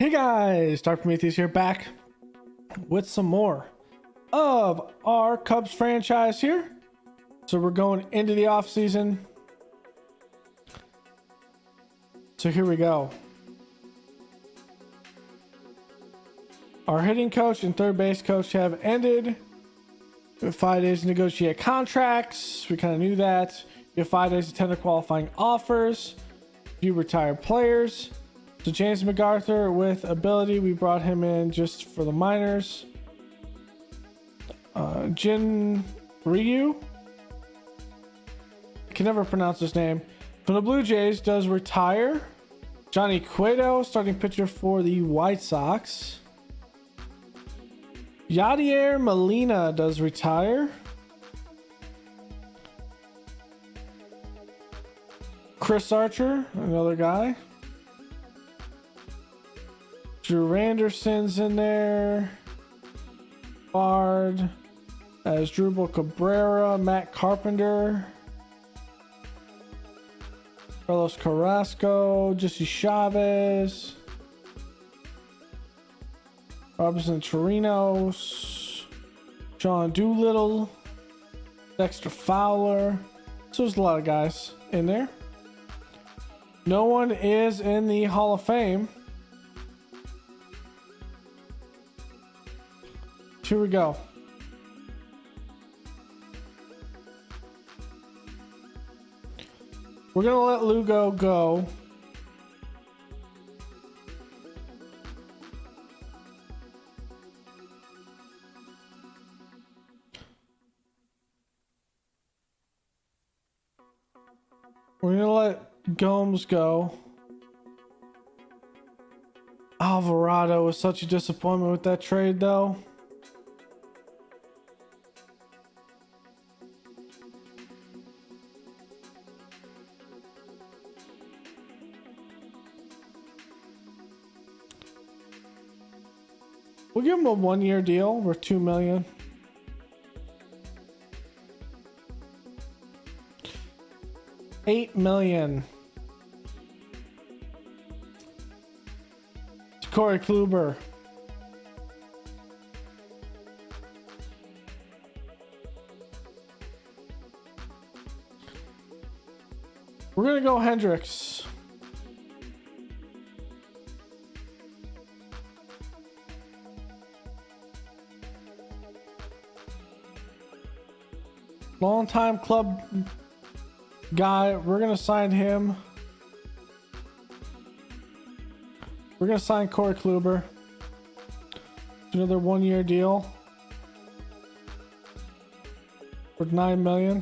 Hey guys, Dr. Prometheus here, back with some more of our Cubs franchise here. So we're going into the off season. So here we go. Our hitting coach and third base coach have ended. We have 5 days to negotiate contracts. We kind of knew that. We have 5 days to tender qualifying offers. Few retired players. So James MacArthur with ability, we brought him in just for the minors. Jin Ryu, I can never pronounce his name, from the Blue Jays does retire. Johnny Cueto, starting pitcher for the White Sox. Yadier Molina does retire. Chris Archer, another guy. Drew Anderson's in there. Bard as Drupal Cabrera, Matt Carpenter, Carlos Carrasco, Jesse Chavez, Robinson Chirinos, John Doolittle, Dexter Fowler. So there's a lot of guys in there. No one is in the Hall of Fame. Here we go. We're gonna let Lugo go. We're gonna let Gomes go. Alvarado was such a disappointment with that trade, though. We'll give him a 1-year deal worth $2 million. $8 million. It's Corey Kluber. We're gonna go Hendricks. Long-time club guy. We're gonna sign him. We're gonna sign Corey Kluber. Another 1-year deal for $9 million.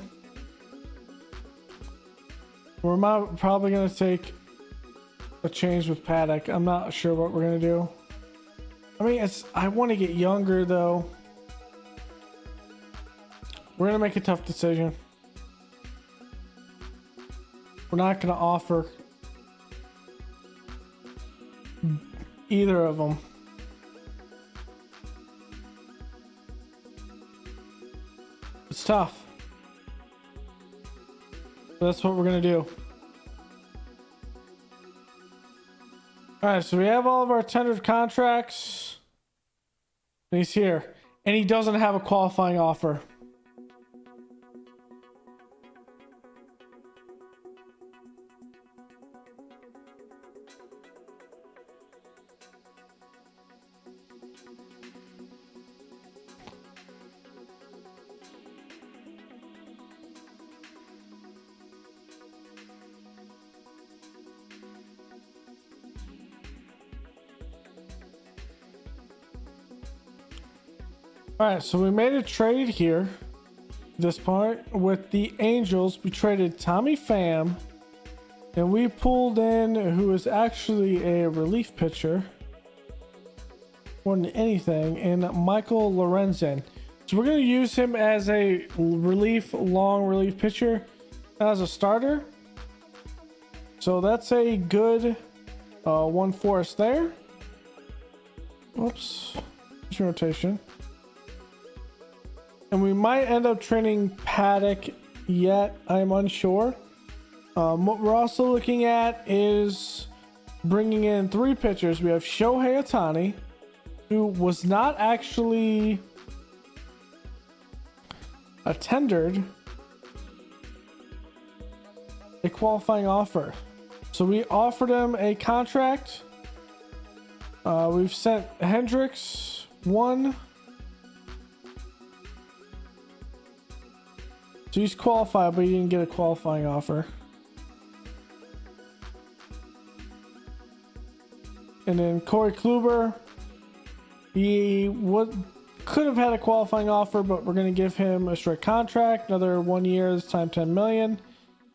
We're probably gonna take a change with Paddock. I'm not sure what we're gonna do. I mean, I want to get younger though. We're going to make a tough decision. We're not going to offer either of them. It's tough. But that's what we're going to do. Alright, so we have all of our tendered contracts. And he's here. And he doesn't have a qualifying offer. All right, so we made a trade here. This part with the Angels, we traded Tommy Pham, and we pulled in who is actually a relief pitcher more than anything, and Michael Lorenzen. So we're going to use him as a long relief pitcher as a starter. So that's a good one for us there. Whoops, rotation. And we might end up trading Paddock yet. I'm unsure. What we're also looking at is bringing in 3 pitchers. We have Shohei Ohtani, who was not actually tendered a qualifying offer. So we offered him a contract. We've sent Hendricks 1. So he's qualified, but he didn't get a qualifying offer. And then Corey Kluber, could have had a qualifying offer, but we're going to give him a straight contract, another 1 year, this time $10 million.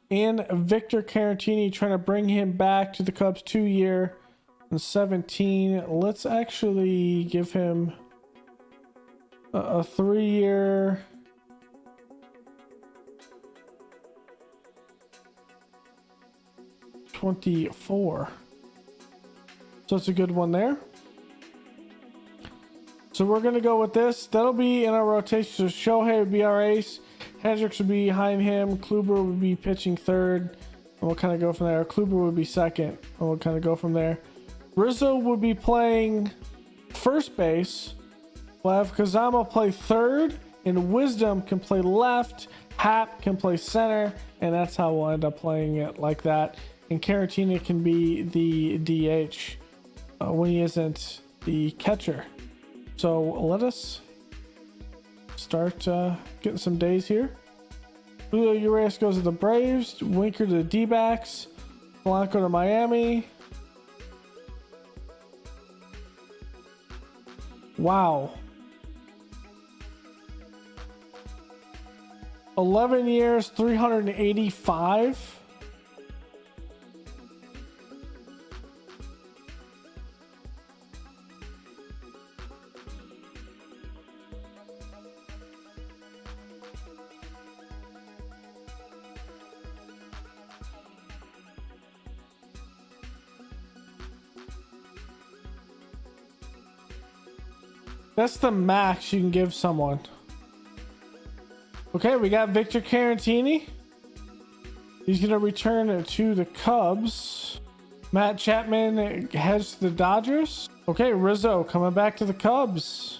And Victor Caratini, trying to bring him back to the Cubs, 2 year and 17. Let's actually give him a 3 year. $24. So it's a good one there. So we're going to go with this. That'll be in our rotation. So Shohei would be our ace. Hendricks would be behind him. Kluber would be pitching third. And we'll kind of go from there. Kluber would be second. And we'll kind of go from there. Rizzo would be playing first base. We'll have Kazama play third. And Wisdom can play left. Hap can play center. And that's how we'll end up playing it like that. And Caratini can be the DH when he isn't the catcher. So let us start getting some days here. Julio Urias goes to the Braves. Winker to the D-backs. Blanco to Miami. Wow. 11 years, 385. That's the max you can give someone. Okay, we got Victor Caratini. He's going to return to the Cubs. Matt Chapman heads to the Dodgers. Okay, Rizzo coming back to the Cubs.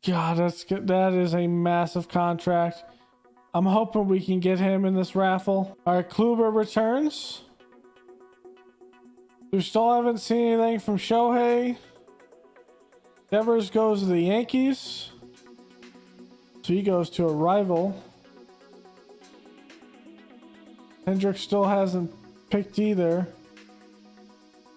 God, that's good. That is a massive contract. I'm hoping we can get him in this raffle. All right, Kluber returns. We still haven't seen anything from Shohei. Devers goes to the Yankees. So he goes to a rival. Hendricks still hasn't picked either.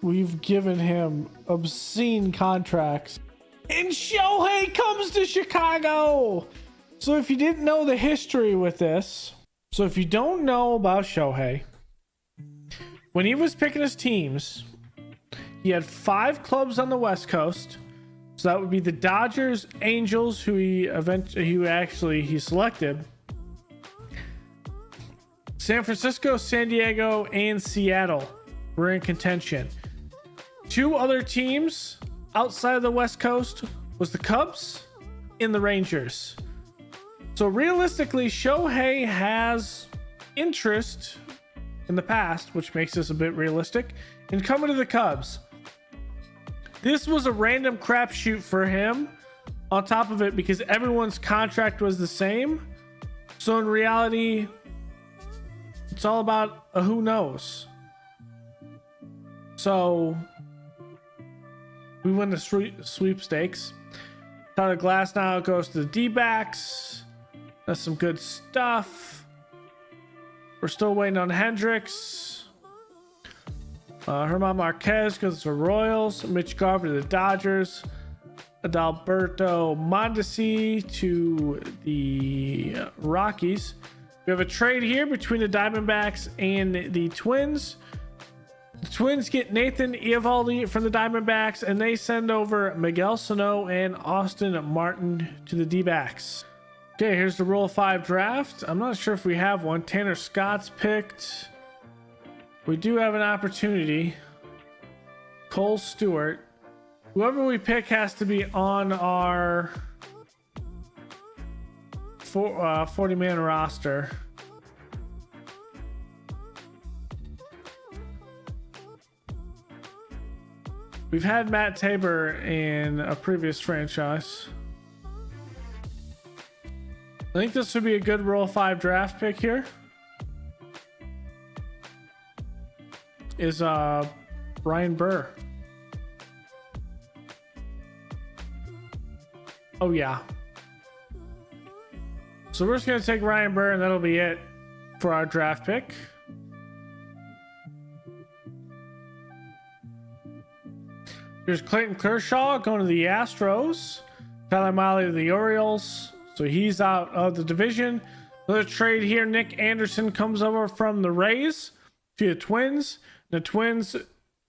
We've given him obscene contracts. And Shohei comes to Chicago! So if you didn't know the history with this, so if you don't know about Shohei, when he was picking his teams, he had 5 clubs on the West Coast. So that would be the Dodgers, Angels, who he selected, San Francisco, San Diego, and Seattle were in contention. 2 other teams outside of the West Coast was the Cubs and the Rangers. So realistically, Shohei has interest in the past, which makes this a bit realistic, in coming to the Cubs. This was a random crapshoot for him on top of it because everyone's contract was the same. So in reality, it's all about a who knows. So we win the sweepstakes. Tyler Glass now goes to the D-backs. That's some good stuff. We're still waiting on Hendricks. Herman Marquez goes to the Royals. Mitch Garver to the Dodgers. Adalberto Mondesi to the Rockies. We have a trade here between the Diamondbacks and the Twins. The Twins get Nathan Eovaldi from the Diamondbacks, and they send over Miguel Sano and Austin Martin to the D-backs. Okay, here's the Rule 5 draft. I'm not sure if we have one. Tanner Scott's picked. We do have an opportunity. Cole Stewart. Whoever we pick has to be on our 40-man roster. We've had Matt Tabor in a previous franchise. I think this would be a good Rule 5 draft pick here. Is Ryan Burr. Oh yeah. So we're just gonna take Ryan Burr and that'll be it for our draft pick. Here's Clayton Kershaw going to the Astros. Tyler Miley to the Orioles. So he's out of the division. Another trade here. Nick Anderson comes over from the Rays to the Twins. The Twins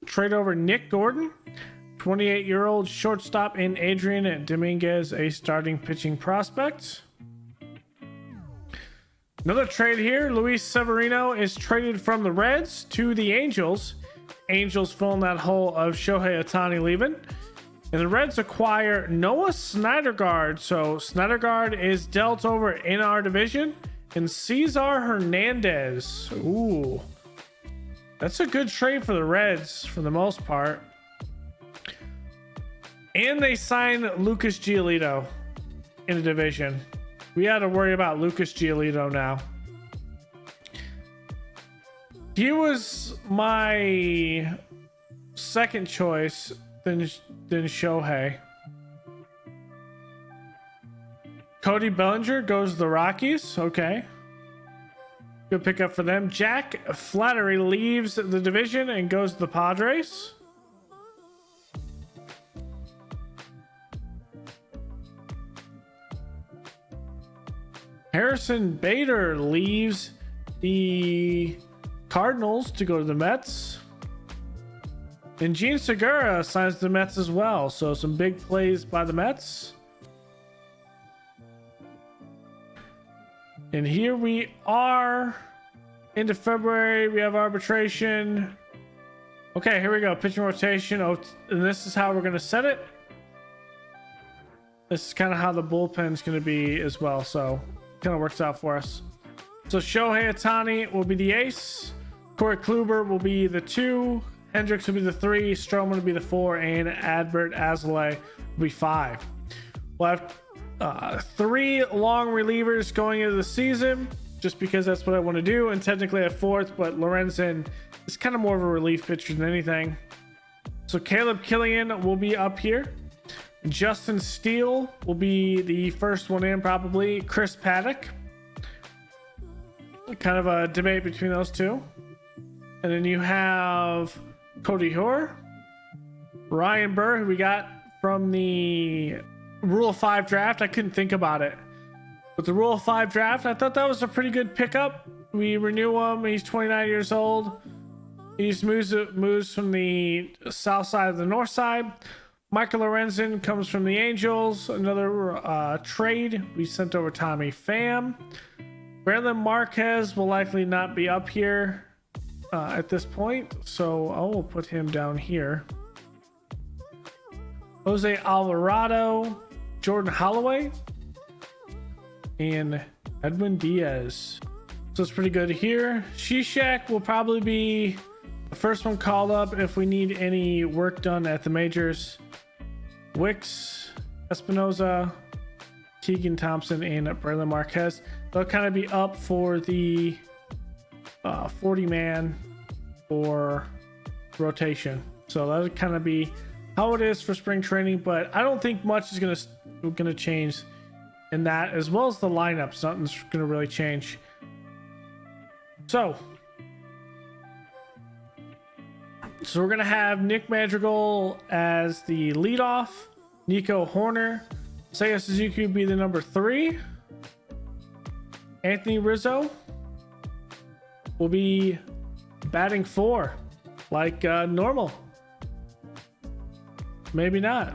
trade over Nick Gordon, 28-year-old shortstop, and Adrian Dominguez, a starting pitching prospect. Another trade here. Luis Severino is traded from the Reds to the Angels. Angels filling that hole of Shohei Ohtani leaving. And the Reds acquire Noah Syndergaard. So Syndergaard is dealt over in our division. And Cesar Hernandez. Ooh. That's a good trade for the Reds for the most part. And they signed Lucas Giolito in the division. We had to worry about Lucas Giolito now. He was my second choice than Shohei. Cody Bellinger goes to the Rockies. Okay. Good pickup for them. Jack Flaherty leaves the division and goes to the Padres. Harrison Bader leaves the Cardinals to go to the Mets. And Gene Segura signs the Mets as well. So some big plays by the Mets. And here we are into February. We have arbitration. Okay, here we go. Pitching rotation. Oh, and this is how we're going to set it. This is kind of how the bullpen's going to be as well. So kind of works out for us. So Shohei Ohtani will be the ace. Corey Kluber will be the 2. Hendricks will be the 3. Stroman will be the 4. And Adbert Alzolay will be 5. We'll have 3 long relievers going into the season, just because that's what I want to do. And technically a 4th, but Lorenzen is kind of more of a relief pitcher than anything. So Caleb Killian will be up here. Justin Steele will be the first one in, probably. Chris Paddock. Kind of a debate between those two. And then you have Cody Hoare, Ryan Burr, who we got from the Rule of 5 draft. I couldn't think about it. But the Rule of 5 draft, I thought that was a pretty good pickup. We renew him. He's 29 years old. He just moves from the south side to the north side. Michael Lorenzen comes from the Angels. Another trade. We sent over Tommy Pham. Brandon Marquez will likely not be up here at this point, so I will put him down here. Jose Alvarado, Jordan Holloway, and Edwin Diaz. So it's pretty good here. Shishak will probably be the first one called up if we need any work done at the majors. Wicks, Espinoza, Keegan Thompson, and Brandon Marquez. They'll kind of be up for the 40-man or rotation. So that'll kind of be how it is for spring training. But I don't think much is gonna change in that, as well as the lineups. Nothing's gonna really change. So we're gonna have Nick Madrigal as the leadoff. Nico Horner, Seiya Suzuki will be the number 3. Anthony Rizzo will be batting 4, like normal. Maybe not.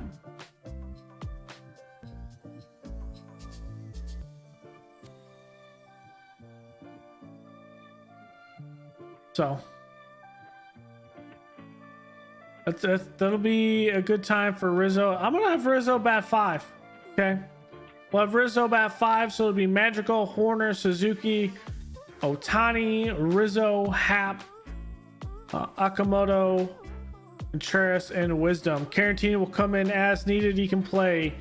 So that'll be a good time for Rizzo. I'm gonna have Rizzo bat 5. Okay, we'll have Rizzo bat 5, so it'll be Madrigal, Horner, Suzuki, Ohtani, Rizzo, Happ, Akamoto, Contreras, and Wisdom. Caratini will come in as needed. He can play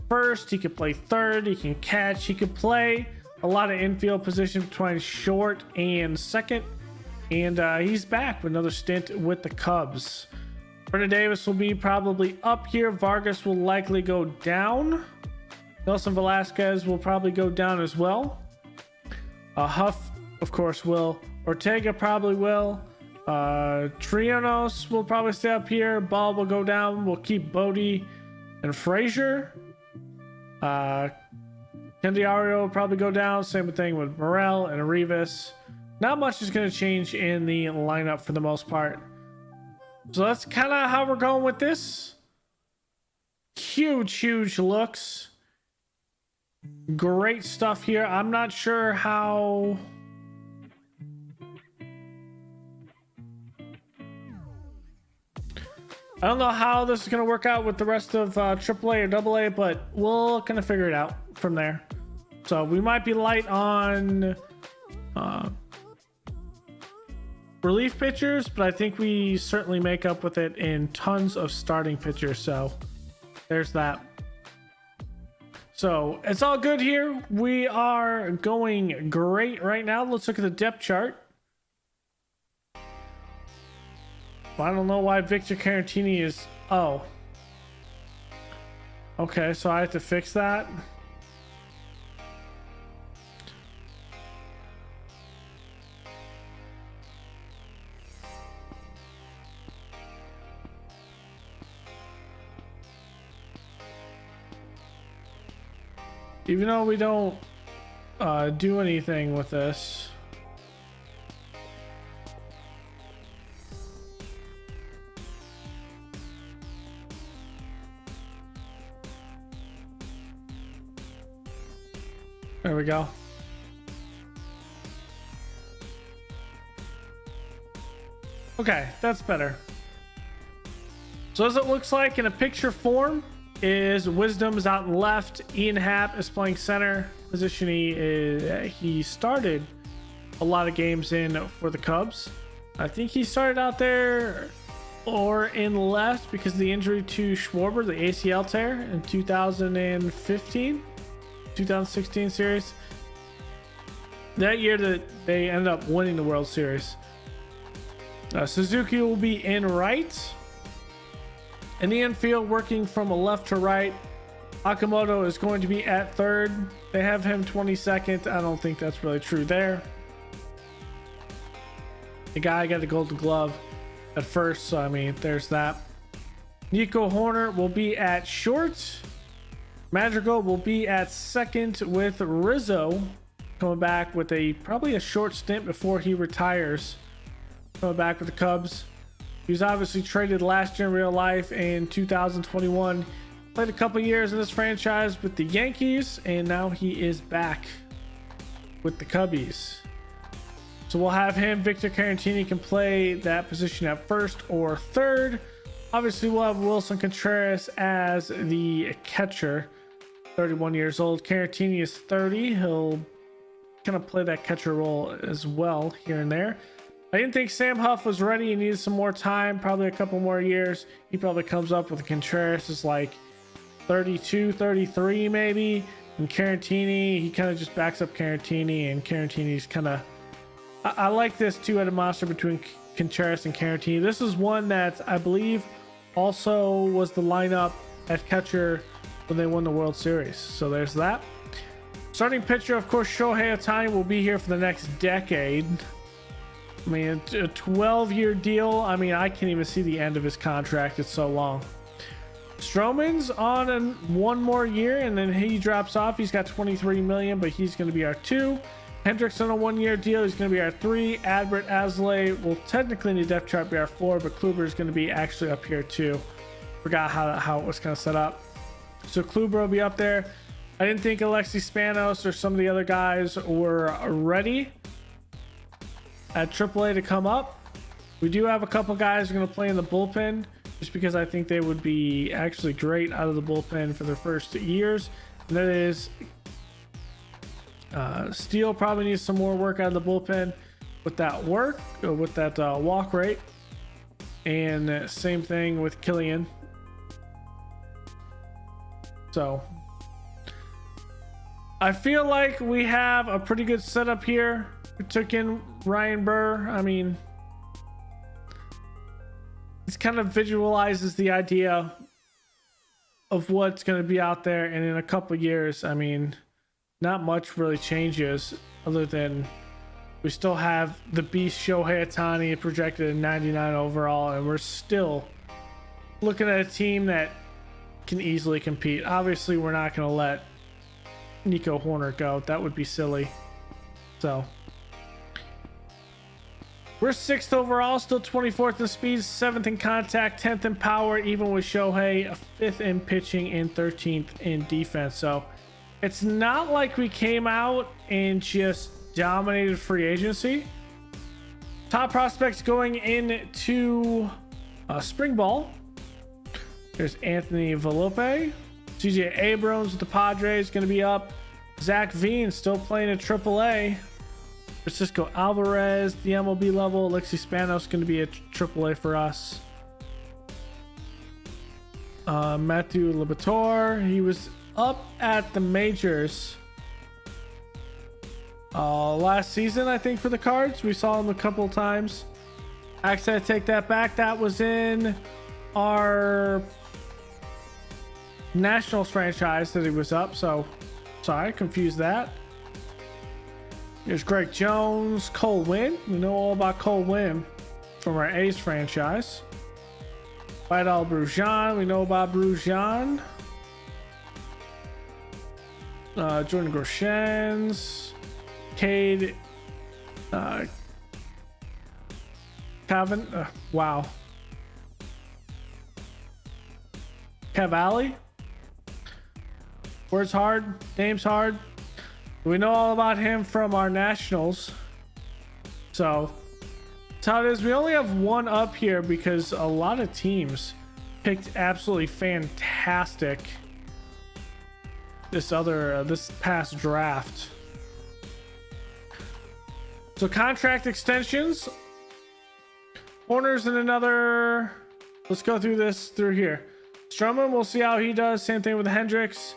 first, he can play third, he can catch, he can play a lot of infield position between short and second. And he's back with another stint with the Cubs. Brendan Davis will be probably up here. Vargas will likely go down. Nelson Velasquez will probably go down as well. Huff, of course, will. Ortega probably will. Trianos will probably stay up here. Ball will go down. We'll keep Bodie and Frazier. Candiario will probably go down. Same thing with Morel and Rivas. Not much is going to change in the lineup for the most part. So that's kind of how we're going with this. Huge looks. Great stuff here. I'm not sure how... I don't know how this is going to work out with the rest of AAA or AA, but we'll kind of figure it out from there. So we might be light on relief pitchers, but I think we certainly make up with it in tons of starting pitchers. So there's that. So it's all good here. We are going great right now. Let's look at the depth chart. I don't know why Victor Caratini is... Oh. Okay, so I have to fix that. Even though we don't do anything with this. There we go. Okay, that's better. So as it looks like in a picture form is Wisdom is out in left. Ian Happ is playing center position. He started a lot of games in for the Cubs. I think he started out there or in left because of the injury to Schwarber, the ACL tear in 2016 series. That year that they ended up winning the World Series. Suzuki will be in right. In the infield, working from a left to right, Akamoto is going to be at third. They have him 22nd. I don't think that's really true there. The guy got the Golden Glove at first, so I mean, there's that. Nico Horner will be at short. Madrigal will be at second with Rizzo coming back with probably a short stint before he retires. Coming back with the Cubs. He was obviously traded last year in real life in 2021. Played a couple years in this franchise with the Yankees, and now he is back with the Cubbies. So we'll have him. Victor Caratini can play that position at first or third. Obviously, we'll have Willson Contreras as the catcher. 31 years old. Caratini is 30. He'll kind of play that catcher role as well here and there. I didn't think Sam Huff was ready. He needed some more time, probably a couple more years. He probably comes up with Contreras is like 32, 33 maybe. And Caratini, he kind of just backs up Caratini, and Caratini's kind of... I like this two-headed monster between Contreras and Caratini. This is one that I believe also was the lineup at catcher when they won the World Series. So there's that. Starting pitcher, of course, Shohei Ohtani will be here for the next decade. I mean, a 12-year deal. I mean, I can't even see the end of his contract. It's so long. Stroman's on one more year, and then he drops off. He's got $23 million, but he's going to be our 2. Hendricks on a 1-year deal. He's going to be our 3. Adbert Aslay will technically in the depth chart be our 4, but Kluber is going to be actually up here too. Forgot how it was kind of set up. So Kluber will be up there. I didn't think Alexi Spanos or some of the other guys were ready at AAA to come up. We do have a couple guys who are going to play in the bullpen just because I think they would be actually great out of the bullpen for their first years. And that is Steele probably needs some more work out of the bullpen with that walk rate. And same thing with Killian. So I feel like we have a pretty good setup here. We took in Ryan Burr. I mean, it kind of visualizes the idea of what's going to be out there. And in a couple years, I mean, not much really changes other than we still have the beast Shohei Ohtani projected at 99 overall. And we're still looking at a team that can easily compete. Obviously, we're not going to let Nico Horner go. That would be silly. So we're 6th overall, still 24th in speed, 7th in contact, 10th in power, even with Shohei, 5th in pitching, and 13th in defense. So it's not like we came out and just dominated free agency. Top prospects going into spring ball. There's Anthony Volpe. CJ Abrams with the Padres going to be up. Zach Veen still playing at AAA. Francisco Alvarez, the MLB level. Alexi Spanos going to be at AAA for us. Matthew Liberatore, he was up at the majors last season, I think, for the Cards. We saw him a couple of times. Actually, I take that back. That was in our Nationals franchise that he was up. So, sorry, confused that. Here's Greg Jones, Cole Winn. We know all about Cole Winn from our A's franchise. Vidal Brujan, we know about Brujan. Jordan Groshans, Cade, Cavan, wow. Cavalli. Words hard, name's hard. We know all about him from our Nationals. So that's how it is. We only have one up here because a lot of teams picked absolutely fantastic this past draft. So contract extensions. Corners in another. Let's go through here. Stroman, we'll see how he does. Same thing with Hendricks.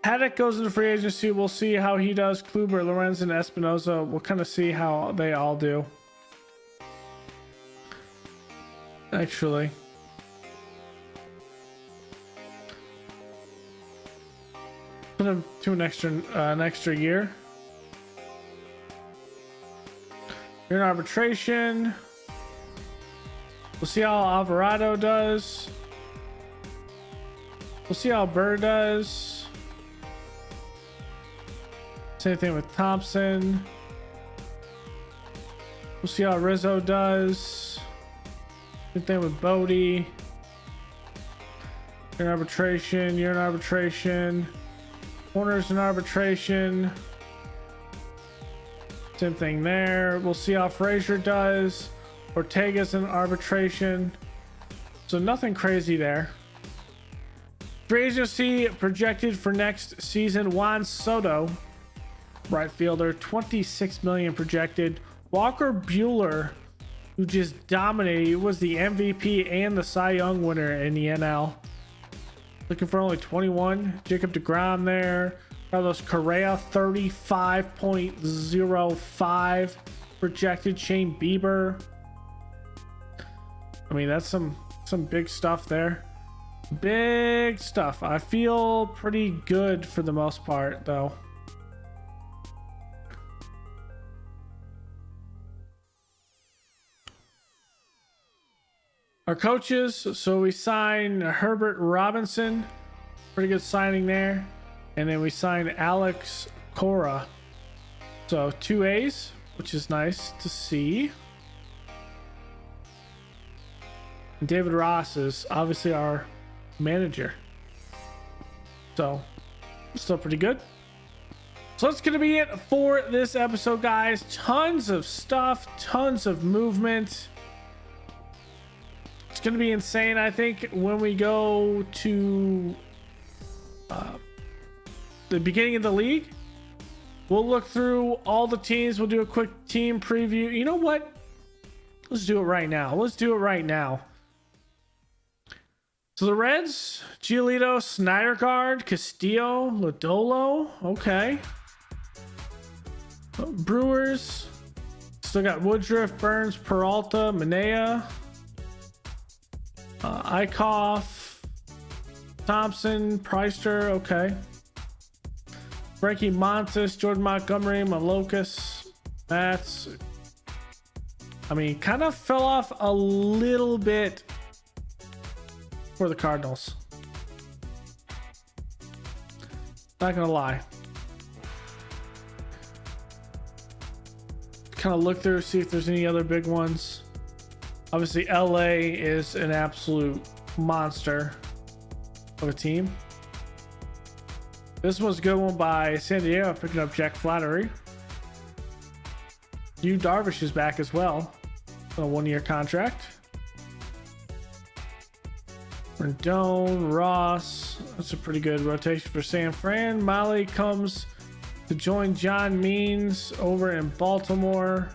Haddock goes into free agency. We'll see how he does. Kluber, Lorenz, and Espinoza. We'll kind of see how they all do. Actually. Put him to an extra year. You're in arbitration. We'll see how Alvarado does. We'll see how Burr does. Same thing with Thompson. We'll see how Rizzo does. Same thing with Bodie. You're in arbitration. You're in arbitration. Corners in arbitration. Same thing there. We'll see how Frazier does. Ortega's in arbitration. So nothing crazy there. Free agency projected for next season. Juan Soto, right fielder, 26 million projected. Walker Buehler, who just dominated, he was the MVP and the Cy Young winner in the NL. Looking for only 21. Jacob deGrom there. Carlos Correa, 35.05 projected. Shane Bieber. I mean, that's some big stuff there. Big stuff. I feel pretty good for the most part, though. Our coaches, so we signed Herbert Robinson, pretty good signing there, and then we signed Alex Cora, so 2 A's, which is nice to see. And David Ross is obviously our manager, so still pretty good. So that's gonna be it for this episode, guys. Tons of stuff, tons of movement. It's gonna be insane. I think when we go to the beginning of the league, we'll look through all the teams. We'll do a quick team preview. You know what? Let's do it right now. Let's do it right now. So the Reds, Giolito, Snydergaard, Castillo, Lodolo. Okay. Brewers, still got Woodruff, Burns, Peralta, Manea, Eichhoff, Thompson, Preister. Okay. Frankie Montes, Jordan Montgomery, Malokas, Mats. I mean, kind of fell off a little bit for the Cardinals. Not gonna lie. Kind of look through, see if there's any other big ones. Obviously, LA is an absolute monster of a team. This was a good one by San Diego, picking up Jack Flattery. Yu Darvish is back as well on a 1-year contract. Rendon, Ross. That's a pretty good rotation for San Fran. Miley comes to join John Means over in Baltimore.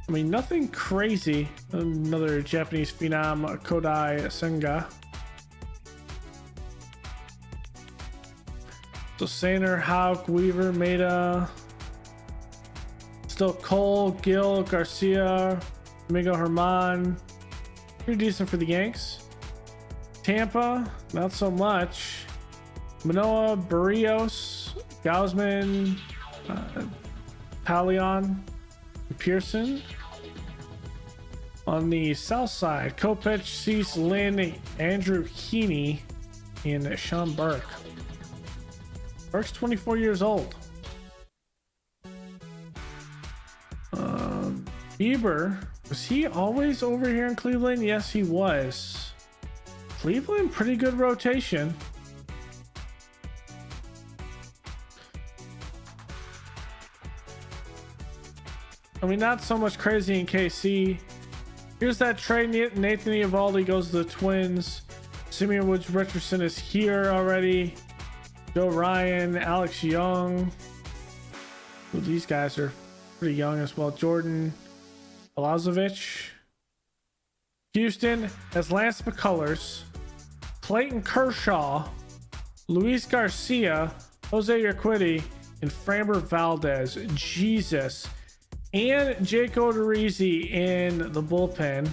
I mean, nothing crazy. Another Japanese phenom, Kodai Senga. So Saner, Houck, Weaver, Maeda. Still Cole, Gill, Garcia, Domingo Herman. Pretty decent for the Yanks. Tampa, not so much. Manoah, Barrios, Gausman, Talion, Pearson. On the south side, Kopech, Cease, Lynn, Andrew Heaney, and Sean Burke. Burke's 24 years old. Bieber, was he always over here in Cleveland? Yes, he was. Cleveland, pretty good rotation. I mean, not so much crazy in KC. Here's that trade. Nathan Eovaldi goes to the Twins. Simeon Woods Richardson is here already. Joe Ryan, Alex Young. Ooh, these guys are pretty young as well. Jordan Balazovic. Houston has Lance McCullers, Clayton Kershaw, Luis Garcia, Jose Urquidy, and Framber Valdez. Jesus. And Jake Odorizzi in the bullpen.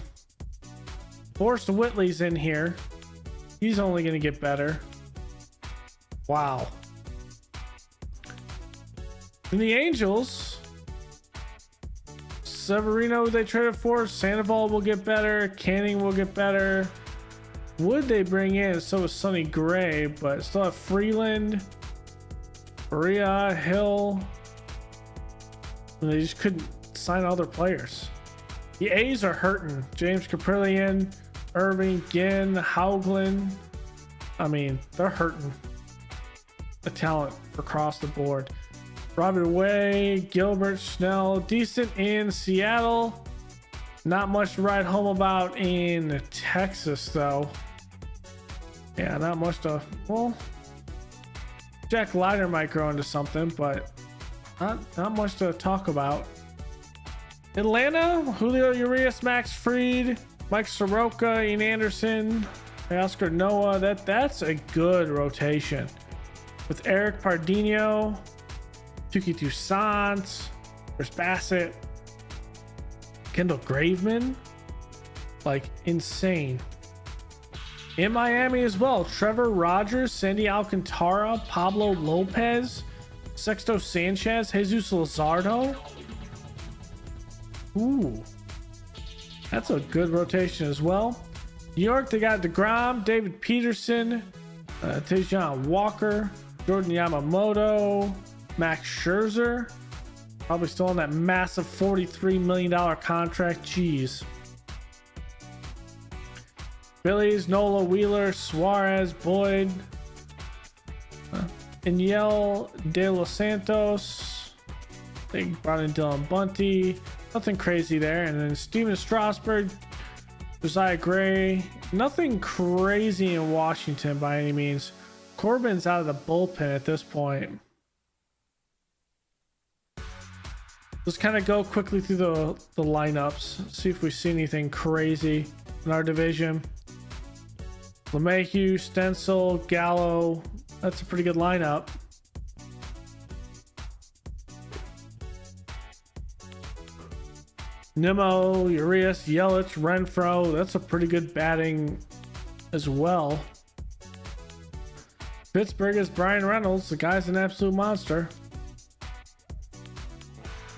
Forrest Whitley's in here. He's only going to get better. Wow. And the Angels, Severino they traded for. Sandoval will get better. Canning will get better. Wood they bring in, so is Sonny Gray, but still have Freeland, Faria, Hill. And they just couldn't sign other players. The A's are hurting. James Caprillion, Irving, Ginn, Hauglin. I mean, they're hurting the talent across the board. Robert Way, Gilbert, Schnell, decent in Seattle. Not much to write home about in Texas, though. Yeah, not much to. Well, Jack Leiter might grow into something, but not much to talk about. Atlanta, Julio Urias, Max Fried, Mike Soroka, Ian Anderson, Oscar Noah. That's a good rotation. With Eric Pardinho, Tuki Toussaint, there's Bassett, Kendall Graveman. Like, insane. In Miami as well, Trevor Rogers, Sandy Alcantara, Pablo Lopez, Sexto Sanchez, Jesus Luzardo. Ooh, that's a good rotation as well. New York, they got DeGrom, David Peterson, Tejan Walker, Jordan Yamamoto, Max Scherzer. Probably still on that massive $43 million contract. Jeez. Phillies, Nola, Wheeler, Suarez, Boyd, Iniel De Los Santos. They brought in Dylan Bunty. Nothing crazy there. And then Steven Strasburg, Josiah Gray. Nothing crazy in Washington by any means. Corbin's out of the bullpen at this point. Let's kind of go quickly through the lineups, see if we see anything crazy in our division. LeMahieu, Stencil, Gallo. That's a pretty good lineup. Nimmo, Urias, Yelich, Renfroe. That's a pretty good batting as well. Pittsburgh is Brian Reynolds. The guy's an absolute monster.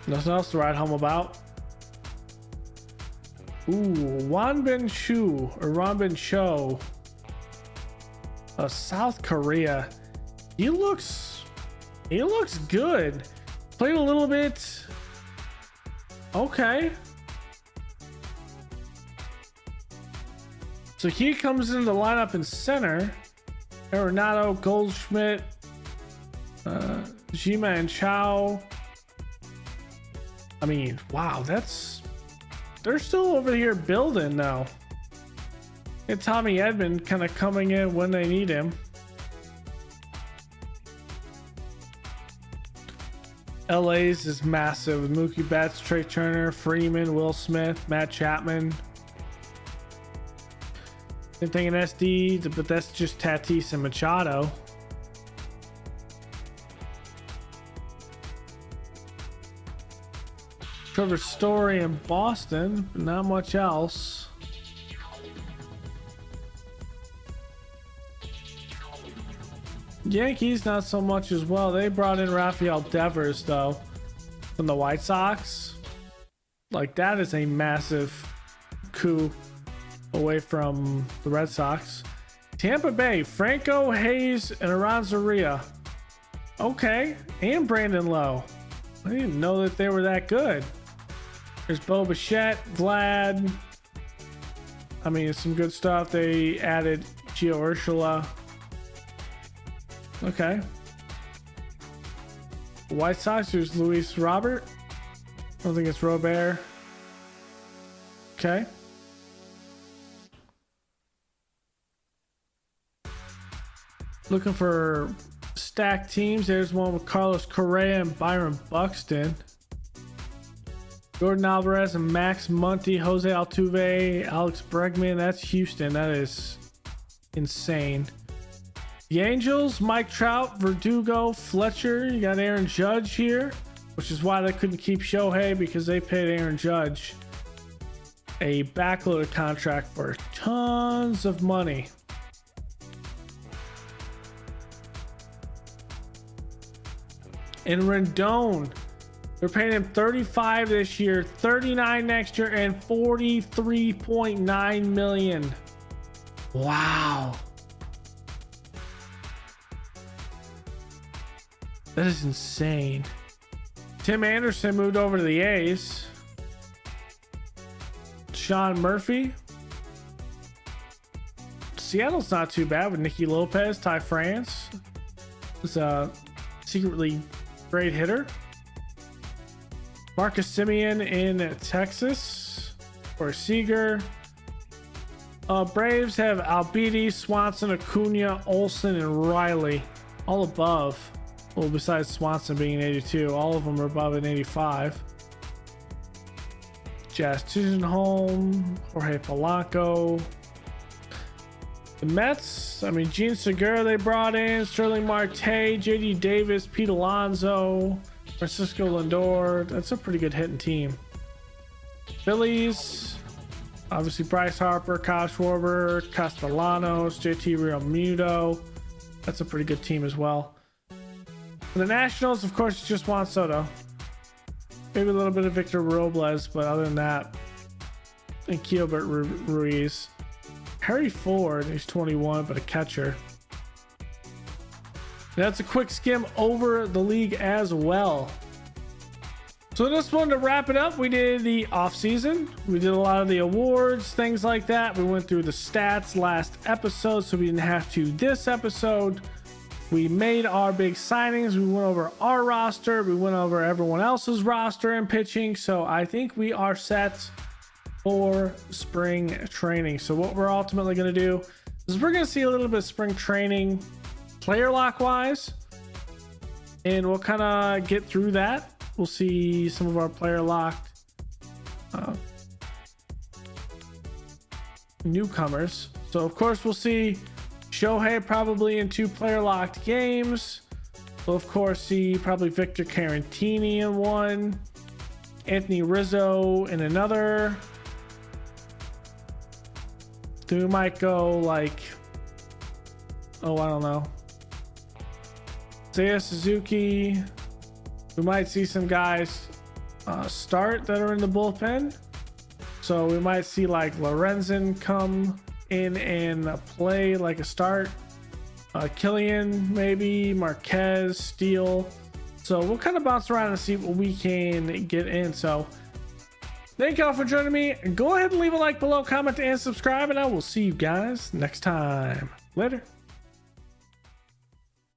Nothing else to write home about. Ooh, Wanbin Cho. South Korea. He looks good. Played a little bit. Okay. So he comes into the lineup in center. Arenado, Goldschmidt, Jima and Chow. I mean, wow, they're still over here building now. And Tommy Edman kind of coming in when they need him. LA's is massive. Mookie Betts, Trey Turner, Freeman, Will Smith, Matt Chapman. Same thing in SD, but that's just Tatis and Machado. Trevor Story in Boston, but not much else. Yankees, not so much as well. They brought in Rafael Devers, though, from the White Sox. Like, that is a massive coup away from the Red Sox. Tampa Bay, Franco, Hayes, and Aranzaria. Okay, and Brandon Lowe. I didn't know that they were that good. There's Bo Bichette, Vlad. I mean, it's some good stuff. They added Gio Urshela. Okay. White Sox, there's Luis Robert. I don't think it's Robert. Okay. Looking for stacked teams. There's one with Carlos Correa and Byron Buxton. Jordan Alvarez and Max Muncy, Jose Altuve, Alex Bregman. That's Houston. That is insane. The Angels, Mike Trout, Verdugo, Fletcher. You got Aaron Judge here, which is why they couldn't keep Shohei, because they paid Aaron Judge a backloaded contract for tons of money. And Rendon, they're paying him $35 this year, $39 next year, and $43.9 million. Wow. That is insane. Tim Anderson moved over to the A's. Sean Murphy. Seattle's not too bad with Nicky Lopez, Ty France. It's a secretly great hitter. Marcus Semien in Texas for Seager. Braves have Albides, Swanson, Acuna, Olsen, and Riley. All above. Well, besides Swanson being an 82, all of them are above an 85. Jazz Chisenholm, Jorge Polanco. The Mets, I mean, Gene Segura they brought in, Sterling Marte, JD Davis, Pete Alonso, Francisco Lindor. That's a pretty good hitting team. Phillies, obviously Bryce Harper, Kyle Schwarber, Castellanos, JT Realmuto. That's a pretty good team as well. For the Nationals, of course, it's just Juan Soto. Maybe a little bit of Victor Robles, but other than that, and Gilbert Ruiz. Harry Ford, he's 21, but a catcher. That's a quick skim over the league as well. So just wanted to wrap it up. We did the off season. We did a lot of the awards, things like that. We went through the stats last episode, so we didn't have to this episode. We made our big signings. We went over our roster. We went over everyone else's roster and pitching. So I think we are set for spring training. So what we're ultimately going to do is we're going to see a little bit of spring training player lock wise, and we'll kind of get through that. we'll see some of our player locked newcomers. So of course we'll see Shohei probably in 2 player locked games. We'll of course see probably Victor Carantini in 1, Anthony Rizzo in another. Then we might go like, oh, I don't know, Seiya Suzuki. We might see some guys start that are in the bullpen. So we might see like Lorenzen come in and play like a start. Killian, maybe Marquez, Steele. So we'll kind of bounce around and see what we can get in. So thank y'all for joining me. Go ahead and leave a like below, comment, and subscribe, and I will see you guys next time. Later.